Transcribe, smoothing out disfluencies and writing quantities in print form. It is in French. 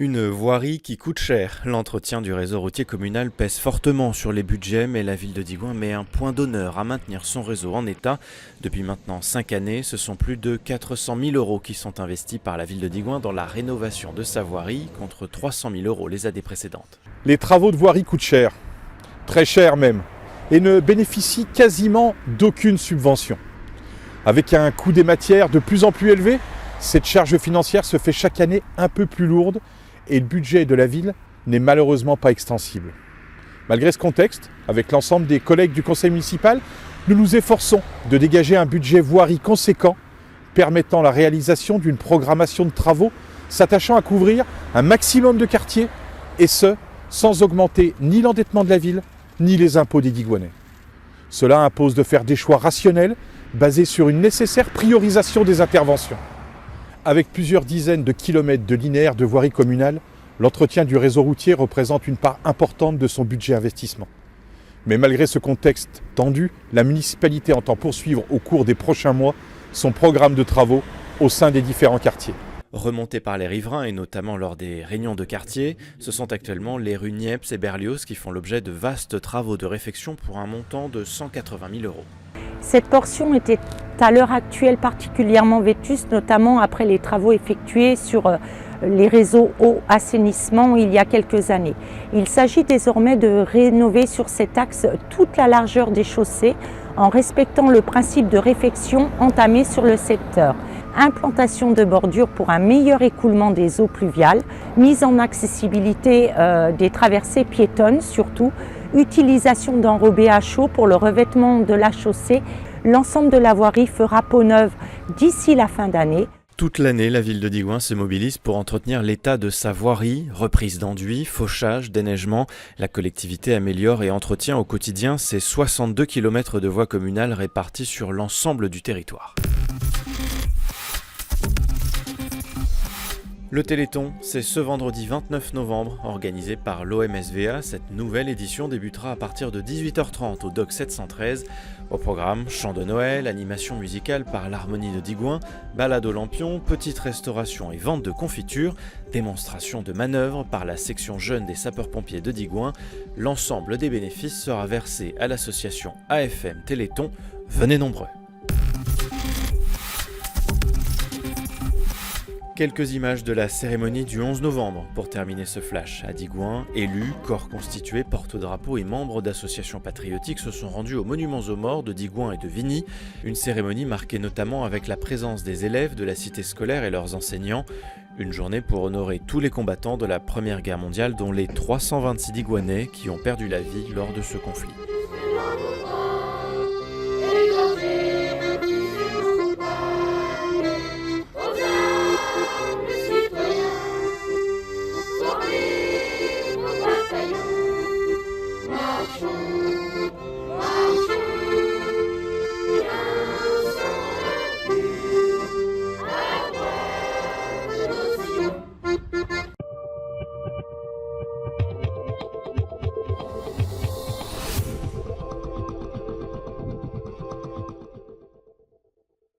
Une voirie qui coûte cher. L'entretien du réseau routier communal pèse fortement sur les budgets, mais la ville de Digoin met un point d'honneur à maintenir son réseau en état. Depuis maintenant 5 années, ce sont plus de 400 000 euros qui sont investis par la ville de Digoin dans la rénovation de sa voirie, contre 300 000 euros les années précédentes. Les travaux de voirie coûtent cher, très cher même, et ne bénéficient quasiment d'aucune subvention. Avec un coût des matières de plus en plus élevé, cette charge financière se fait chaque année un peu plus lourde et le budget de la ville n'est malheureusement pas extensible. Malgré ce contexte, avec l'ensemble des collègues du conseil municipal, nous nous efforçons de dégager un budget voirie conséquent permettant la réalisation d'une programmation de travaux s'attachant à couvrir un maximum de quartiers et ce, sans augmenter ni l'endettement de la ville ni les impôts des Digoinais. Cela impose de faire des choix rationnels basés sur une nécessaire priorisation des interventions. Avec plusieurs dizaines de kilomètres de linéaires de voirie communale, l'entretien du réseau routier représente une part importante de son budget investissement. Mais malgré ce contexte tendu, la municipalité entend poursuivre au cours des prochains mois son programme de travaux au sein des différents quartiers. Remontés par les riverains et notamment lors des réunions de quartier, ce sont actuellement les rues Niepce et Berlioz qui font l'objet de vastes travaux de réfection pour un montant de 180 000 euros. Cette portion était à l'heure actuelle particulièrement vétuste, notamment après les travaux effectués sur les réseaux eau-assainissement il y a quelques années. Il s'agit désormais de rénover sur cet axe toute la largeur des chaussées en respectant le principe de réfection entamé sur le secteur. Implantation de bordures pour un meilleur écoulement des eaux pluviales, mise en accessibilité des traversées piétonnes surtout, utilisation d'enrobés à chaud pour le revêtement de la chaussée. L'ensemble de la voirie fera peau neuve d'ici la fin d'année. Toute l'année, la ville de Digoin se mobilise pour entretenir l'état de sa voirie, reprise d'enduit, fauchage, déneigement. La collectivité améliore et entretient au quotidien ses 62 km de voies communales réparties sur l'ensemble du territoire. Le Téléthon, c'est ce vendredi 29 novembre, organisé par l'OMSVA. Cette nouvelle édition débutera à partir de 18h30 au Dock 713. Au programme, chant de Noël, animation musicale par l'Harmonie de Digoin, balade au lampion, petite restauration et vente de confitures, démonstration de manœuvres par la section jeune des sapeurs-pompiers de Digoin. L'ensemble des bénéfices sera versé à l'association AFM Téléthon. Venez nombreux. Quelques images de la cérémonie du 11 novembre pour terminer ce flash. À Digoin, élus, corps constitués, porte-drapeaux et membres d'associations patriotiques se sont rendus aux monuments aux morts de Digoin et de Vigny. Une cérémonie marquée notamment avec la présence des élèves de la cité scolaire et leurs enseignants. Une journée pour honorer tous les combattants de la Première Guerre mondiale, dont les 326 Digoinais qui ont perdu la vie lors de ce conflit.